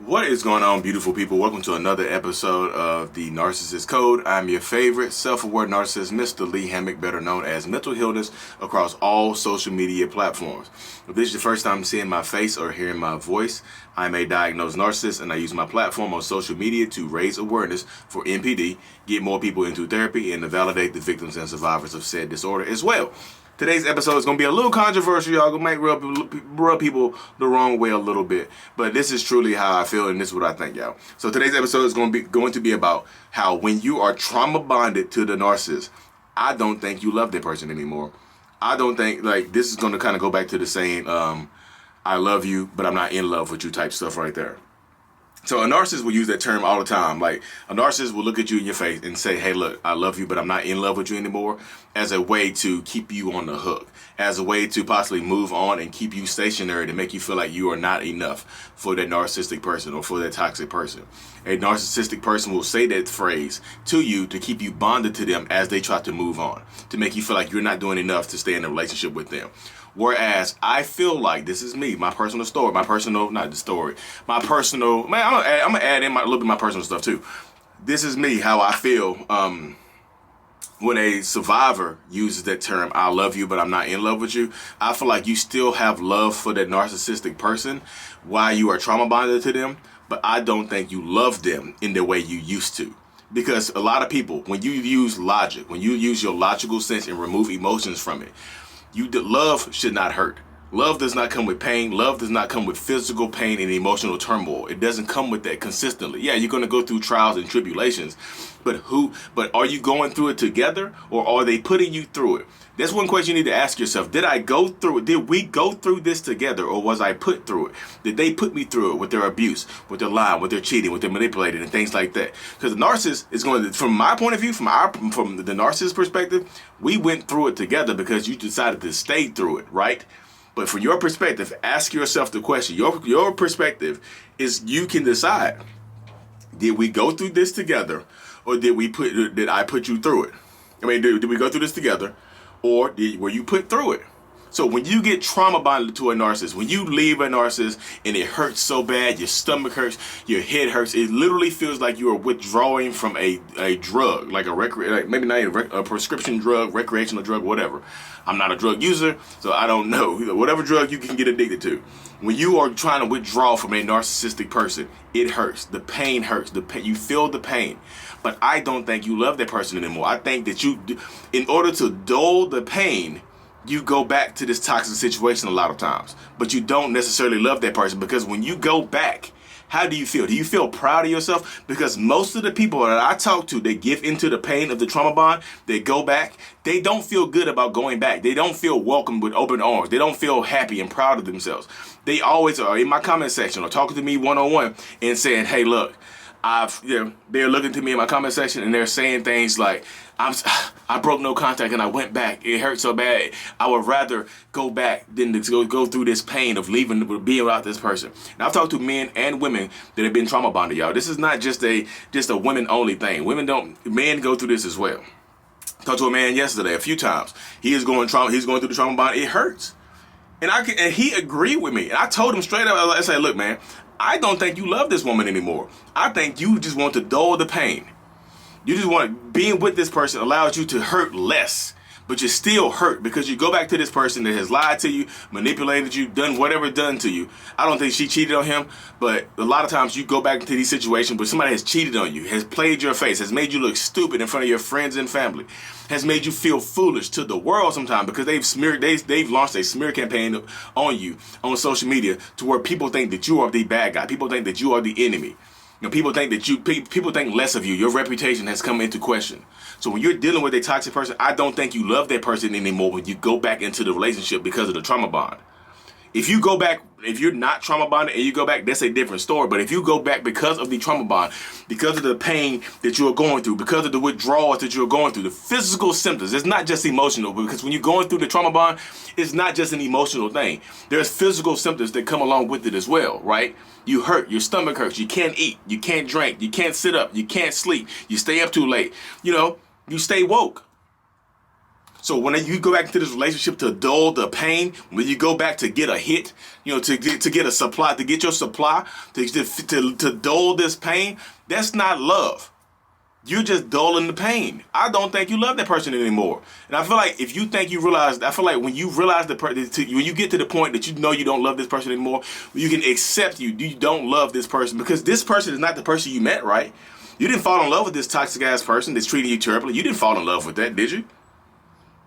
What is going on, beautiful people? Welcome to another episode of the Narcissist Code. I'm your favorite self-aware narcissist, Mr. Lee Hammock, better known as Mental Healness, across all social media platforms. If this is your first time seeing my face or hearing my voice, I'm a diagnosed narcissist, and I use my platform on social media to raise awareness for NPD, get more people into therapy, and to validate the victims and survivors of said disorder as well. Today's episode is going to be a little controversial, y'all. It might rub people the wrong way a little bit, but this is truly how I feel, and this is what I think, y'all. So today's episode is going to be about how when you are trauma bonded to the narcissist, I don't think you love that person anymore. I don't think, like, this is going to kind of go back to the saying, I love you, but I'm not in love with you type stuff right there. So a narcissist will use that term all the time. Like, a narcissist will look at you in your face and say, hey, look, I love you, but I'm not in love with you anymore, as a way to keep you on the hook, as a way to possibly move on and keep you stationary, to make you feel like you are not enough for that narcissistic person or for that toxic person. A narcissistic person will say that phrase to you to keep you bonded to them as they try to move on, to make you feel like you're not doing enough to stay in a relationship with them. Whereas I feel like, this is me, my personal story, man, I'm gonna add in a little bit of my personal stuff too. This is me, how I feel when a survivor uses that term, I love you, but I'm not in love with you. I feel like you still have love for that narcissistic person while you are trauma bonded to them, but I don't think you love them in the way you used to. Because a lot of people, when you use logic, when you use your logical sense and remove emotions from it, love should not hurt. Love does not come with pain. Love does not come with physical pain and emotional turmoil. It doesn't come with that consistently. Yeah, you're going to go through trials and tribulations, but are you going through it together, or are they putting you through it? That's one question you need to ask yourself. Did I go through it? Did we go through this together, or was I put through it? Did they put me through it with their abuse, with their lying, with their cheating, with their manipulating, and things like that? Because the narcissist is going to, from my point of view, from the narcissist perspective, we went through it together because you decided to stay through it, right? But from your perspective, ask yourself the question. Your perspective is, you can decide, did we go through this together, or did I put you through it? I mean, did we go through this together, or were you put through it? So when you get trauma bonded to a narcissist, when you leave a narcissist and it hurts so bad, your stomach hurts, your head hurts, it literally feels like you are withdrawing from a drug, like maybe not a prescription drug, recreational drug, whatever. I'm not a drug user, so I don't know. Whatever drug you can get addicted to. When you are trying to withdraw from a narcissistic person, it hurts. The pain hurts. You feel the pain. But I don't think you love that person anymore. I think that in order to dull the pain, you go back to this toxic situation a lot of times. But you don't necessarily love that person, because when you go back, how do you feel? Do you feel proud of yourself? Because most of the people that I talk to, they give into the pain of the trauma bond, they go back, they don't feel good about going back. They don't feel welcomed with open arms. They don't feel happy and proud of themselves. They always are in my comment section or talking to me one-on-one and saying, hey, look, they're looking to me in my comment section and they're saying things like, I broke no contact and I went back. It hurt so bad. I would rather go back than to go through this pain of leaving, being without this person. Now, I've talked to men and women that have been trauma bonded, y'all. This is not just a women only thing. Men go through this as well. Talked to a man yesterday a few times. He's going through the trauma bond. It hurts. And he agreed with me. And I told him straight up, I said, look, man, I don't think you love this woman anymore. I think you just want to dull the pain. You just want, being with this person allows you to hurt less, but you still hurt because you go back to this person that has lied to you, manipulated you, done whatever done to you. I don't think she cheated on him, but a lot of times you go back into these situations where somebody has cheated on you, has played your face, has made you look stupid in front of your friends and family, has made you feel foolish to the world sometimes, because they've launched a smear campaign on you on social media to where people think that you are the bad guy. People think that you are the enemy. People think people think less of you. Your reputation has come into question. So when you're dealing with a toxic person, I don't think you love that person anymore when you go back into the relationship because of the trauma bond. If you go back, if you're not trauma bonded and you go back, that's a different story. But if you go back because of the trauma bond, because of the pain that you are going through, because of the withdrawals that you're going through, the physical symptoms, it's not just emotional, because when you're going through the trauma bond, it's not just an emotional thing. There's physical symptoms that come along with it as well, right? You hurt, your stomach hurts, you can't eat, you can't drink, you can't sit up, you can't sleep, you stay up too late, you stay woke. So when you go back into this relationship to dull the pain, when you go back to get a hit, to get a supply, to get your supply, to dull this pain, that's not love. You're just dulling the pain. I don't think you love that person anymore. And I feel like if you think you realize, I feel like when you realize when you get to the point that you know you don't love this person anymore, you can accept you don't love this person, because this person is not the person you met, right? You didn't fall in love with this toxic ass person that's treating you terribly. You didn't fall in love with that, did you?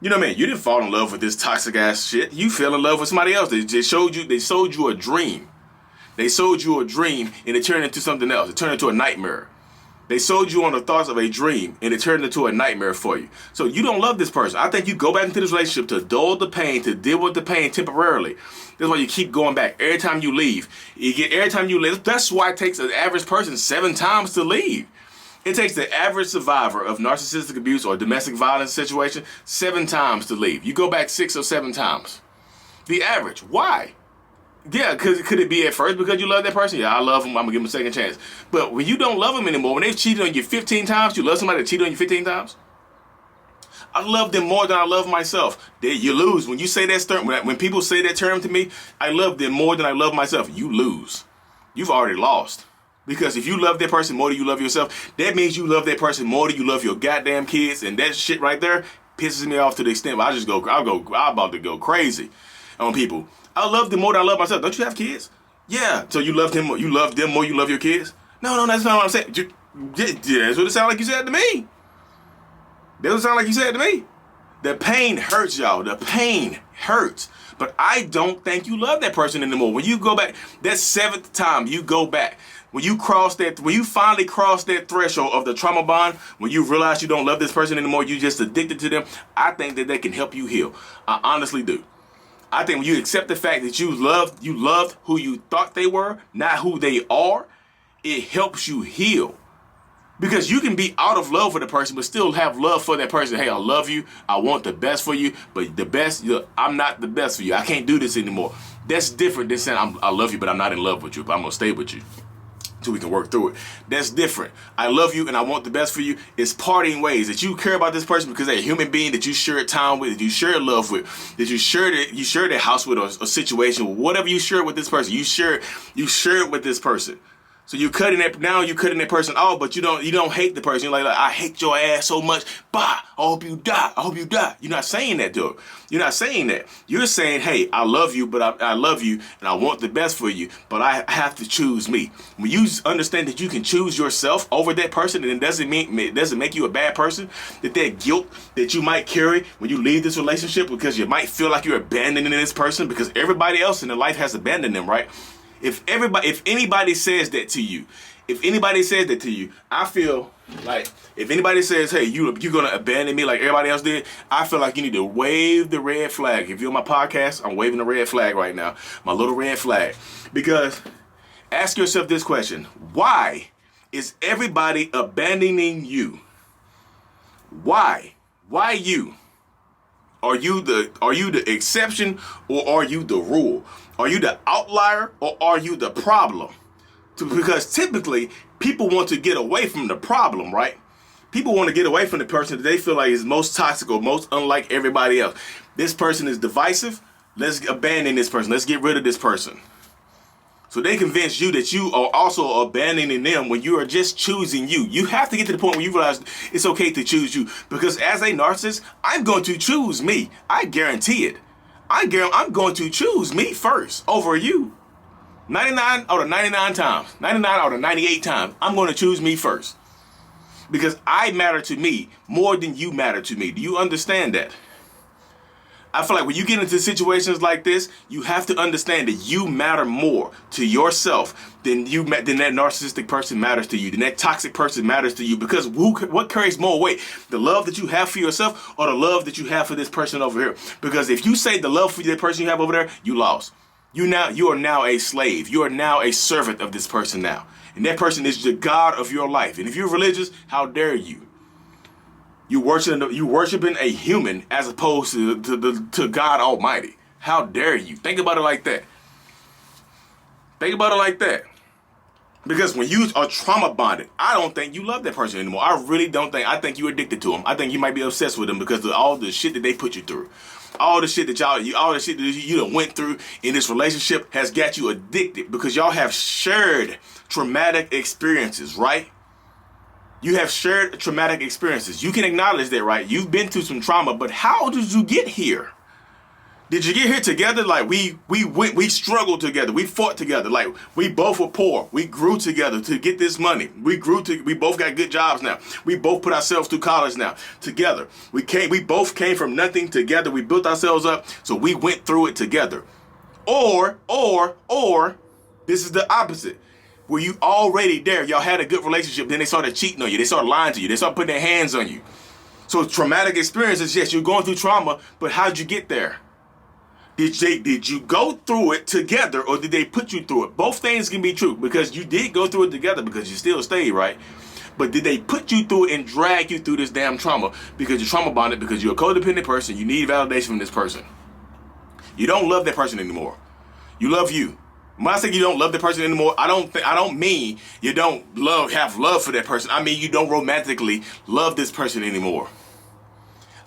You know what I mean? You didn't fall in love with this toxic ass shit. You fell in love with somebody else. They sold you a dream. They sold you a dream and it turned into something else. It turned into a nightmare. They sold you on the thoughts of a dream and it turned into a nightmare for you. So you don't love this person. I think you go back into this relationship to dull the pain, to deal with the pain temporarily. That's why you keep going back. Every time you leave, that's why it takes an average person 7 times to leave. It takes the average survivor of narcissistic abuse or domestic violence situation 7 times to leave. You go back 6 or 7 times. The average. Why? Yeah, could it be at first because you love that person? Yeah, I love them. I'm going to give them a second chance. But when you don't love them anymore, when they've cheated on you 15 times, you love somebody that cheated on you 15 times? I love them more than I love myself. You lose. When you say that term, when people say that term to me, I love them more than I love myself. You lose. You've already lost. Because if you love that person more than you love yourself, that means you love that person more than you love your goddamn kids. And that shit right there pisses me off to the extent where I'm about to go crazy on people. I love them more than I love myself. Don't you have kids? Yeah. So you love them more you love your kids? No, that's not what I'm saying. That's what it sounded like you said to me. That's what it sounded like you said to me. The pain hurts, y'all. The pain hurts. But I don't think you love that person anymore. When you go back, that 7th time you go back, when you finally cross that threshold of the trauma bond, when you realize you don't love this person anymore, you're just addicted to them, I think that they can help you heal. I honestly do. I think when you accept the fact that you loved who you thought they were, not who they are, it helps you heal. Because you can be out of love with a person, but still have love for that person. Hey, I love you. I want the best for you. But I'm not the best for you. I can't do this anymore. That's different than saying I love you, but I'm not in love with you. But I'm going to stay with you so we can work through it. That's different. I love you and I want the best for you. It's parting ways. That you care about this person because they're a human being that you share time with, that you share love with, that you share that house with, or a situation, whatever you share with this person. You share it with this person. So you're cutting that person off, but you don't hate the person. You're like, I hate your ass so much. Bah, I hope you die. I hope you die. You're not saying that, dude. You're not saying that. You're saying, hey, I love you, but I love you and I want the best for you, but I have to choose me. When you understand that you can choose yourself over that person, and it doesn't make you a bad person, that guilt that you might carry when you leave this relationship because you might feel like you're abandoning this person because everybody else in their life has abandoned them, right? If anybody says that to you, I feel like if anybody says, hey, you're going to abandon me like everybody else did, I feel like you need to wave the red flag. If you're on my podcast, I'm waving the red flag right now, my little red flag. Because ask yourself this question: why is everybody abandoning you? Why? Why you? Are you the exception or are you the rule? Are you the outlier or are you the problem? Because typically people want to get away from the problem, right? People want to get away from the person that they feel like is most toxic or most unlike everybody else. This person is divisive. Let's abandon this person. Let's get rid of this person. So they convince you that you are also abandoning them when you are just choosing you. You have to get to the point where you realize it's okay to choose you. Because as a narcissist, I'm going to choose me. I guarantee it. I'm going to choose me first over you. 99 out of 99 times, 99 out of 98 times, I'm going to choose me first. Because I matter to me more than you matter to me. Do you understand that? I feel like when you get into situations like this, you have to understand that you matter more to yourself than that narcissistic person matters to you, than that toxic person matters to you. Because what carries more weight? The love that you have for yourself or the love that you have for this person over here? Because if you say the love for the person you have over there, you lost. You are now a slave. You are now a servant of this person now. And that person is the God of your life. And if you're religious, how dare you? You worshiping a human as opposed to God Almighty. How dare you? Think about it like that. Think about it like that. Because when you are trauma bonded, I don't think you love that person anymore. I really don't think. I think you're addicted to them. I think you might be obsessed with them because of all the shit that they put you through. All the shit that all the shit that you done went through in this relationship has got you addicted because y'all have shared traumatic experiences, right? You have shared traumatic experiences. You can acknowledge that, right? You've been through some trauma, but how did you get here? Did you get here together? Like we struggled together. We fought together. Like we both were poor. We grew together to get this money. We both got good jobs now. We both put ourselves through college now together. We both came from nothing together. We built ourselves up. So we went through it together. Or this is the opposite. Were you already there? Y'all had a good relationship. Then they started cheating on you. They started lying to you. They started putting their hands on you. So traumatic experiences, yes, you're going through trauma, but how'd you get there? Did you go through it together or did they put you through it? Both things can be true because you did go through it together because you still stayed, right? But did they put you through it and drag you through this damn trauma because you're trauma bonded, because you're a codependent person, you need validation from this person. You don't love that person anymore. You love you. When I say you don't love that person anymore, I don't mean you don't have love for that person. I mean you don't romantically love this person anymore.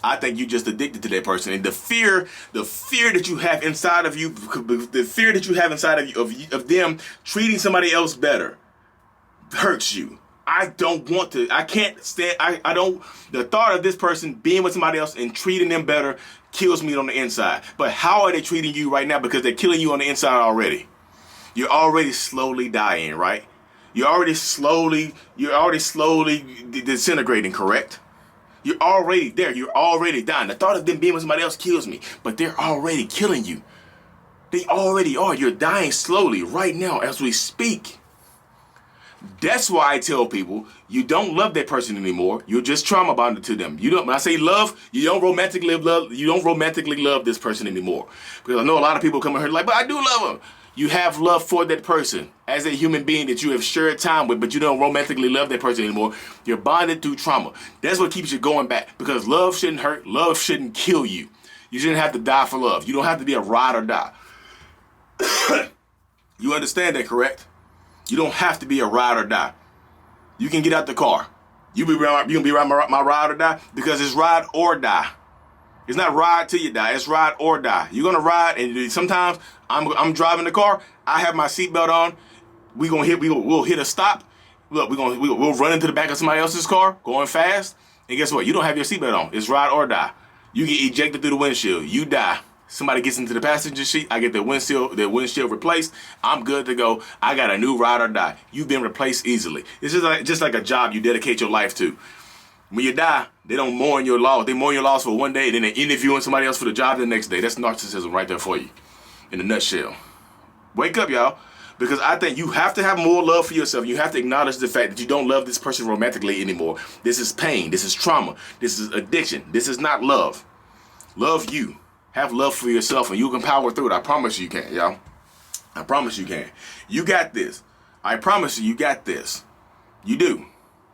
I think you're just addicted to that person, and the fear that you have inside of you, of them treating somebody else better, hurts you. I can't stand. The thought of this person being with somebody else and treating them better kills me on the inside. But how are they treating you right now? Because they're killing you on the inside already. You're already slowly dying, right? You're already slowly disintegrating, correct? You're already there. You're already dying. The thought of them being with somebody else kills me, but they're already killing you. They already are. You're dying slowly right now as we speak. That's why I tell people you don't love that person anymore. You're just trauma bonded to them. When I say love, you don't romantically love this person anymore. Because I know a lot of people come in here like, but I do love them. You have love for that person as a human being that you have shared time with, but you don't romantically love that person anymore. You're bonded through trauma. That's what keeps you going back, because love shouldn't hurt. Love shouldn't kill you. You shouldn't have to die for love. You don't have to be a ride or die. You understand that, correct? You don't have to be a ride or die. You can get out the car. You can be around my ride or die, because it's ride or die. It's not ride till you die. It's ride or die. You're gonna ride, and sometimes I'm driving the car. I have my seatbelt on. We'll hit a stop. Look, we'll run into the back of somebody else's car going fast. And guess what? You don't have your seatbelt on. It's ride or die. You get ejected through the windshield. You die. Somebody gets into the passenger seat. I get their windshield replaced. I'm good to go. I got a new ride or die. You've been replaced easily. It's just like a job you dedicate your life to. When you die, they don't mourn your loss. They mourn your loss for one day, then they're interviewing somebody else for the job the next day. That's narcissism right there for you, in a nutshell. Wake up, y'all, because I think you have to have more love for yourself. You have to acknowledge the fact that you don't love this person romantically anymore. This is pain. This is trauma. This is addiction. This is not love. Love you. Have love for yourself, and you can power through it. I promise you can, y'all. I promise you can. You got this. I promise you got this. You do.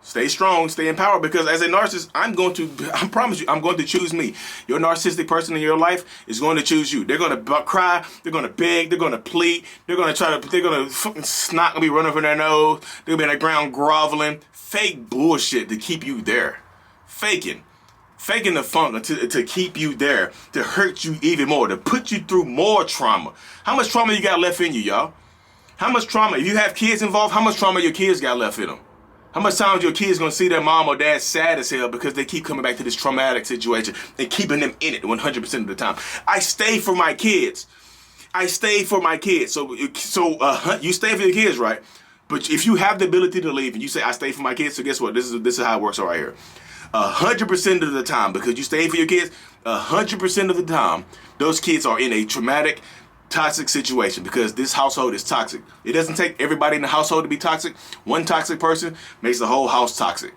Stay strong, stay empowered, because as a narcissist, I promise you, I'm going to choose me. Your narcissistic person in your life is going to choose you. They're going to cry, they're going to beg, they're going to plead, they're going to fucking snot gonna be running from their nose, they're going to be on the ground groveling, fake bullshit to keep you there. Faking the funk to keep you there, to hurt you even more, to put you through more trauma. How much trauma you got left in you, y'all? How much trauma, if you have kids involved, how much trauma your kids got left in them? How much time your kids gonna see their mom or dad sad as hell because they keep coming back to this traumatic situation and keeping them in it 100% of the time? I stay for my kids. So you stay for your kids, right? But if you have the ability to leave and you say, I stay for my kids, so guess what? This is how it works right here. 100% of the time, because you stay for your kids, 100% of the time, those kids are in a traumatic, toxic situation, because this household is toxic. It doesn't take everybody in the household to be toxic. One toxic person makes the whole house toxic.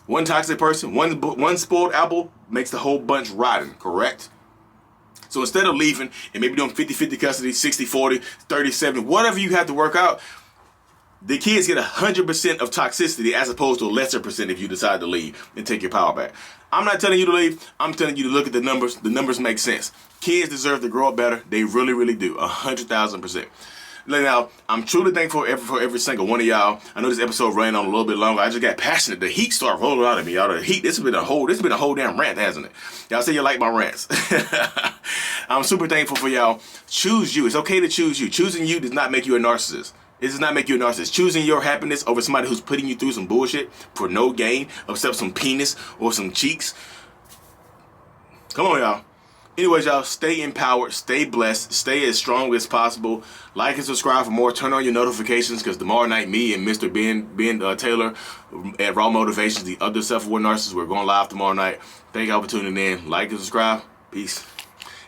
One toxic person, one spoiled apple makes the whole bunch rotten, correct? So instead of leaving and maybe doing 50-50 custody, 60-40, 30-70, whatever you have to work out, the kids get 100% of toxicity as opposed to a lesser percent if you decide to leave and take your power back. I'm not telling you to leave. I'm telling you to look at the numbers. The numbers make sense. Kids deserve to grow up better. They really, really do. 100,000%. Now, I'm truly thankful for every single one of y'all. I know this episode ran on a little bit longer. I just got passionate. The heat started rolling out of me, y'all. The heat. This has been a whole damn rant, hasn't it? Y'all say you like my rants. I'm super thankful for y'all. Choose you. It's okay to choose you. Choosing you does not make you a narcissist. It does not make you a narcissist. Choosing your happiness over somebody who's putting you through some bullshit for no gain, except some penis or some cheeks. Come on, y'all. Anyways, y'all, stay empowered, stay blessed, stay as strong as possible. Like and subscribe for more. Turn on your notifications, because tomorrow night, me and Mr. Ben Taylor at Raw Motivations, the other self-aware narcissist, we're going live tomorrow night. Thank y'all for tuning in. Like and subscribe. Peace.